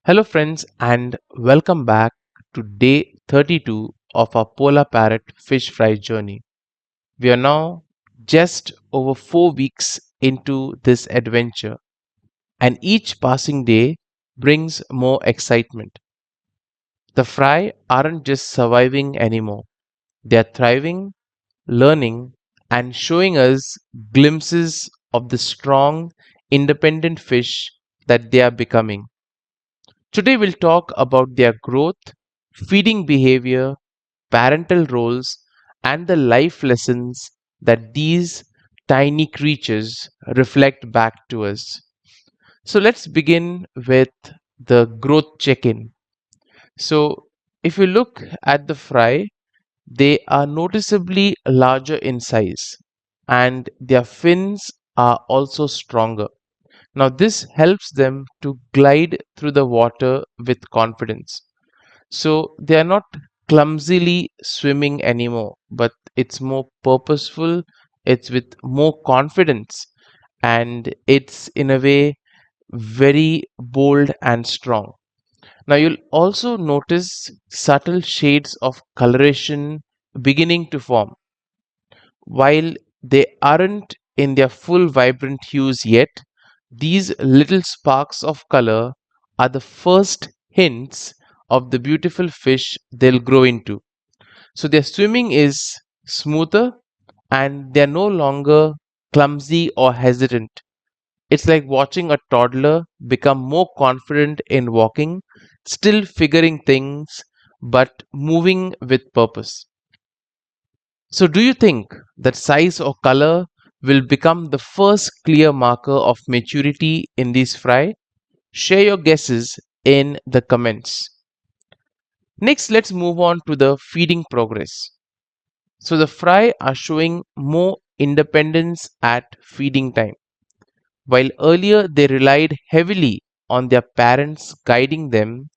Hello, friends, and welcome back to day 32 of our Polar Parrot fish fry journey. We are now just over 4 weeks into this adventure, and each passing day brings more excitement. The fry aren't just surviving anymore, they are thriving, learning, and showing us glimpses of the strong, independent fish that they are becoming. Today, we'll talk about their growth, feeding behavior, parental roles, and the life lessons that these tiny creatures reflect back to us. So, let's begin with the growth check in. So, if you look at the fry, they are noticeably larger in size, and their fins are also stronger. Now, this helps them to glide through the water with confidence. So they are not clumsily swimming anymore, but it's more purposeful, it's with more confidence, and it's in a way very bold and strong. Now you'll also notice subtle shades of coloration beginning to form. While they aren't in their full vibrant hues yet, these little sparks of color are the first hints of the beautiful fish they'll grow into. So their swimming is smoother and they're no longer clumsy or hesitant. It's like watching a toddler become more confident in walking, still figuring things, but moving with purpose. So, do you think that size or color will become the first clear marker of maturity in these fry? Share your guesses in the comments. Next, let's move on to the feeding progress. So, the fry are showing more independence at feeding time. While earlier they relied heavily on their parents guiding them,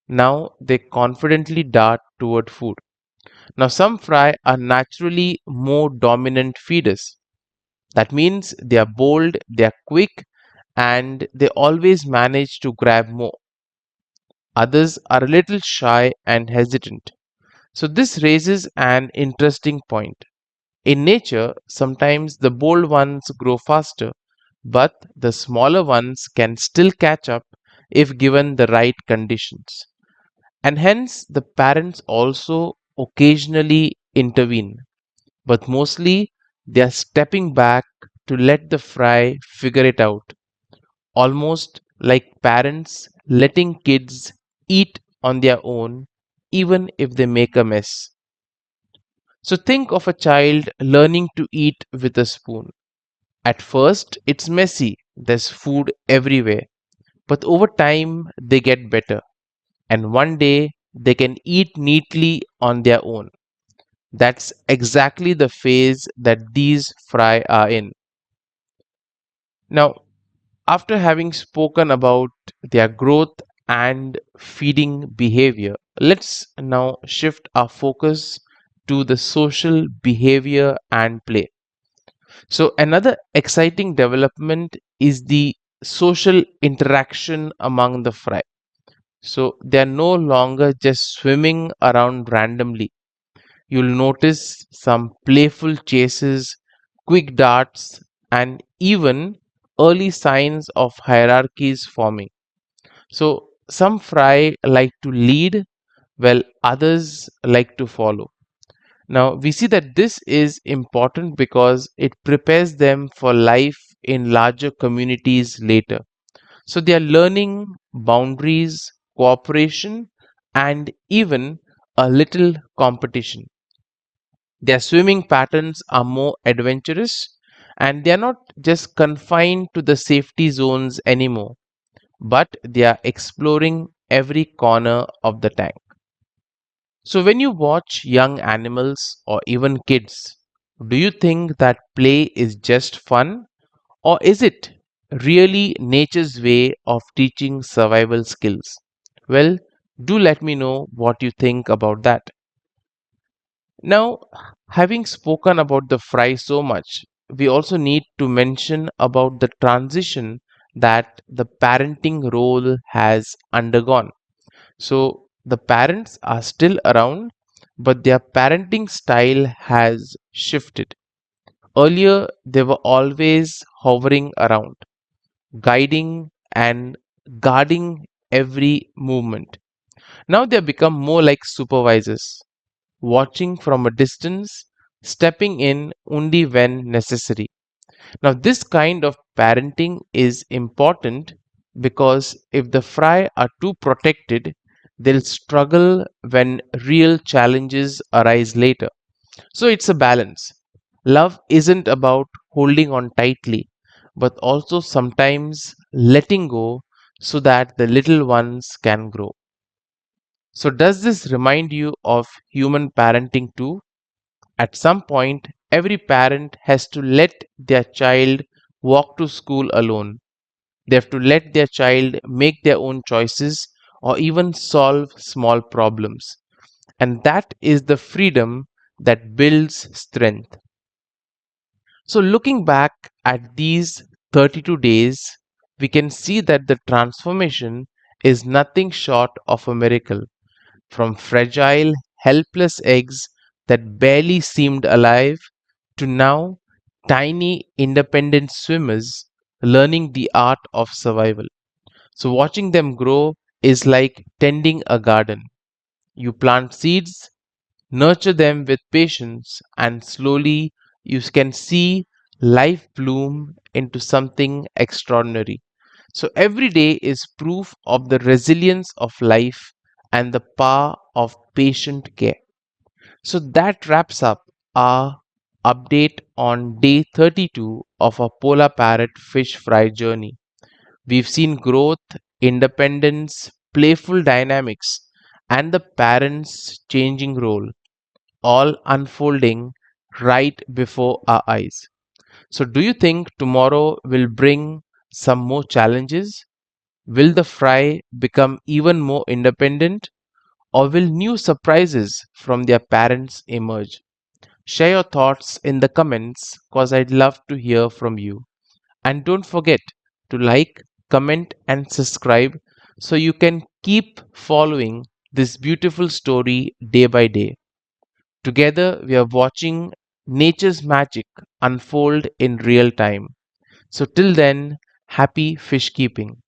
now they confidently dart toward food. Now, some fry are naturally more dominant feeders. That means they are bold, they are quick, and they always manage to grab more. Others are a little shy and hesitant. So, this raises an interesting point. In nature, sometimes the bold ones grow faster, but the smaller ones can still catch up if given the right conditions. And hence, the parents also occasionally intervene, but mostly they are stepping back to let the fry figure it out, almost like parents letting kids eat on their own, even if they make a mess. So think of a child learning to eat with a spoon. At first, it's messy, there's food everywhere, but over time, they get better, and one day they can eat neatly on their own. That's exactly the phase that these fry are in. Now, after having spoken about their growth and feeding behavior, let's now shift our focus to the social behavior and play. So, another exciting development is the social interaction among the fry. So, they are no longer just swimming around randomly. You'll notice some playful chases, quick darts, and even early signs of hierarchies forming. So, some fry like to lead, while others like to follow. Now, we see that this is important because it prepares them for life in larger communities later. So, they are learning boundaries, cooperation, and even a little competition. Their swimming patterns are more adventurous and they are not just confined to the safety zones anymore, but they are exploring every corner of the tank. So, when you watch young animals or even kids, do you think that play is just fun or is it really nature's way of teaching survival skills? Well, do let me know what you think about that. Now, having spoken about the fry so much, we also need to mention about the transition that the parenting role has undergone. So the parents are still around, but their parenting style has shifted. Earlier, they were always hovering around, guiding and guarding every movement. Now they have become more like supervisors, watching from a distance, stepping in only when necessary. Now, this kind of parenting is important because if the fry are too protected, they'll struggle when real challenges arise later. So, it's a balance. Love isn't about holding on tightly, but also sometimes letting go so that the little ones can grow. So, does this remind you of human parenting too? At some point, every parent has to let their child walk to school alone. They have to let their child make their own choices or even solve small problems. And that is the freedom that builds strength. So, looking back at these 32 days, we can see that the transformation is nothing short of a miracle. From fragile, helpless eggs that barely seemed alive to now tiny, independent swimmers learning the art of survival. So, watching them grow is like tending a garden. You plant seeds, nurture them with patience, and slowly you can see life bloom into something extraordinary. So, every day is proof of the resilience of life and the power of patient care. So that wraps up our update on day 32 of our polar parrot fish fry journey. We've seen growth, independence, playful dynamics, and the parents' changing role all unfolding right before our eyes. So, do you think tomorrow will bring some more challenges? Will the fry become even more independent? Or will new surprises from their parents emerge? Share your thoughts in the comments because I'd love to hear from you. And don't forget to like, comment, and subscribe so you can keep following this beautiful story day by day. Together, we are watching nature's magic unfold in real time. So, till then, happy fish keeping.